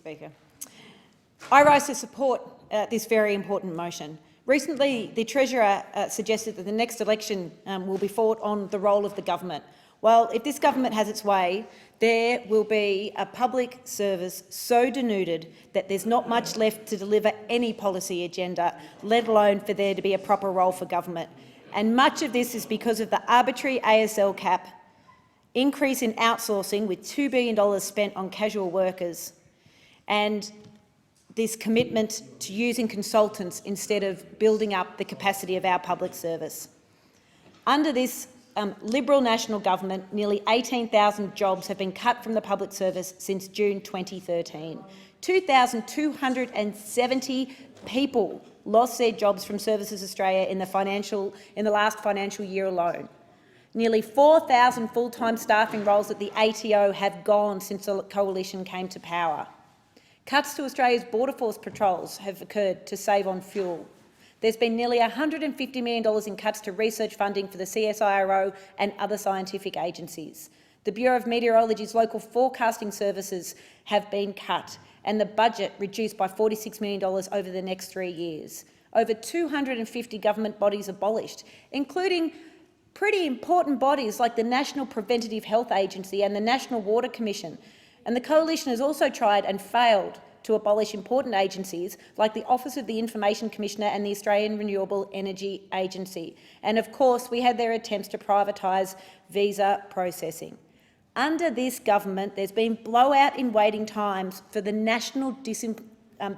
Speaker. I rise to support this very important motion. Recently, the Treasurer suggested that the next election will be fought on the role of the government. Well, if this government has its way, there will be a public service so denuded that there's not much left to deliver any policy agenda, let alone for there to be a proper role for government. And much of this is because of the arbitrary ASL cap, increase in outsourcing with $2 billion spent on casual workers, and this commitment to using consultants instead of building up the capacity of our public service. Under this Liberal National Government, nearly 18,000 jobs have been cut from the public service since June 2013. 2,270 people lost their jobs from Services Australia in the last financial year alone. Nearly 4,000 full-time staffing roles at the ATO have gone since the Coalition came to power. Cuts to Australia's Border Force patrols have occurred to save on fuel. There's been nearly $150 million in cuts to research funding for the CSIRO and other scientific agencies. The Bureau of Meteorology's local forecasting services have been cut and the budget reduced by $46 million over the next 3 years. Over 250 government bodies abolished, including pretty important bodies like the National Preventative Health Agency and the National Water Commission. And the Coalition has also tried and failed to abolish important agencies like the Office of the Information Commissioner and the Australian Renewable Energy Agency. And of course, we had their attempts to privatise visa processing. Under this government, there's been blowout in waiting times for the National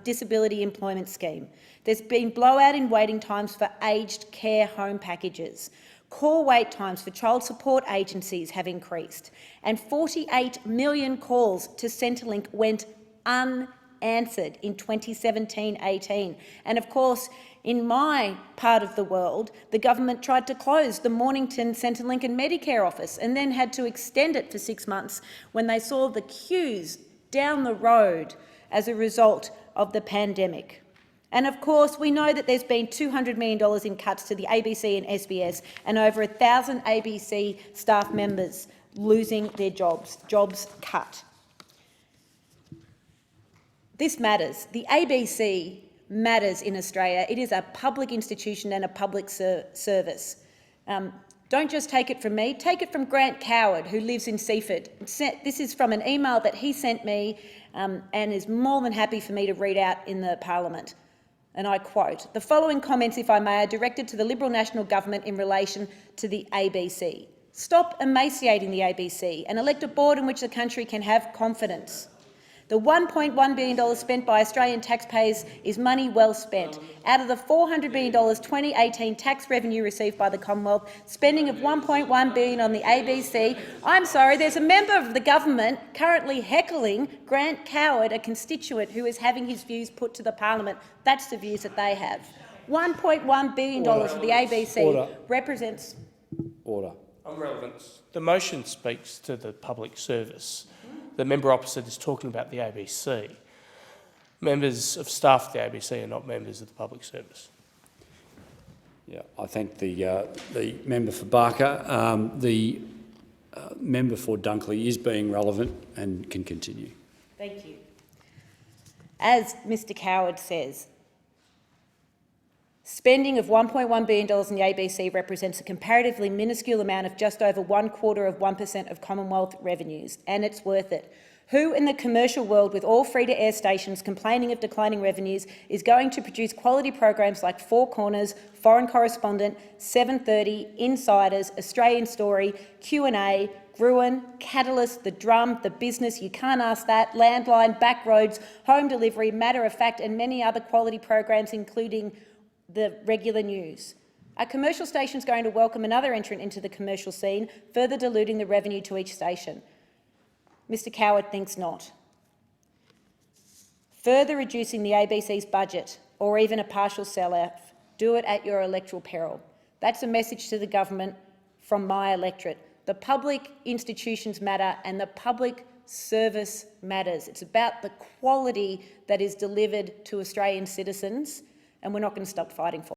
Disability Employment Scheme. There's been blowout in waiting times for aged care home packages. Call wait times for child support agencies have increased, and 48 million calls to Centrelink went unanswered in 2017-18. And of course, in my part of the world, the government tried to close the Mornington Centrelink and Medicare office and then had to extend it for 6 months when they saw the queues down the road as a result of the pandemic. And of course, we know that there's been $200 million in cuts to the ABC and SBS, and over 1,000 ABC staff members losing their jobs cut. This matters. The ABC matters in Australia. It is a public institution and a public service. Don't just take it from me, take it from Grant Coward, who lives in Seaford. This is from an email that he sent me and is more than happy for me to read out in the Parliament. And I quote, "The following comments, if I may, are directed to the Liberal National Government in relation to the ABC. Stop emaciating the ABC and elect a board in which the country can have confidence. The $1.1 billion spent by Australian taxpayers is money well spent. Out of the $400 billion 2018 tax revenue received by the Commonwealth, spending of $1.1 billion on the ABC, I'm sorry, there's a member of the government currently heckling Grant Coward, a constituent who is having his views put to the Parliament. That's the views that they have. $1.1 billion for the ABC represents— Order. On relevance, the motion speaks to the public service. The member opposite is talking about the ABC. Members of staff of the ABC are not members of the public service. Yeah, I thank the member for Barker. The member for Dunkley is being relevant and can continue. Thank you. As Mr Coward says, spending of $1.1 billion in the ABC represents a comparatively minuscule amount of just over 0.25% of Commonwealth revenues, and it's worth it. Who in the commercial world, with all free-to-air stations complaining of declining revenues, is going to produce quality programs like Four Corners, Foreign Correspondent, 7:30, Insiders, Australian Story, Q&A, Gruen, Catalyst, The Drum, The Business, You Can't Ask That, Landline, Backroads, Home Delivery, Matter of Fact, and many other quality programs, including the regular news? Are commercial stations going to welcome another entrant into the commercial scene, further diluting the revenue to each station? Mr Coward thinks not. Further reducing the ABC's budget, or even a partial sell-off, do it at your electoral peril. That's a message to the government from my electorate. The public institutions matter and the public service matters. It's about the quality that is delivered to Australian citizens, and we're not going to stop fighting for it.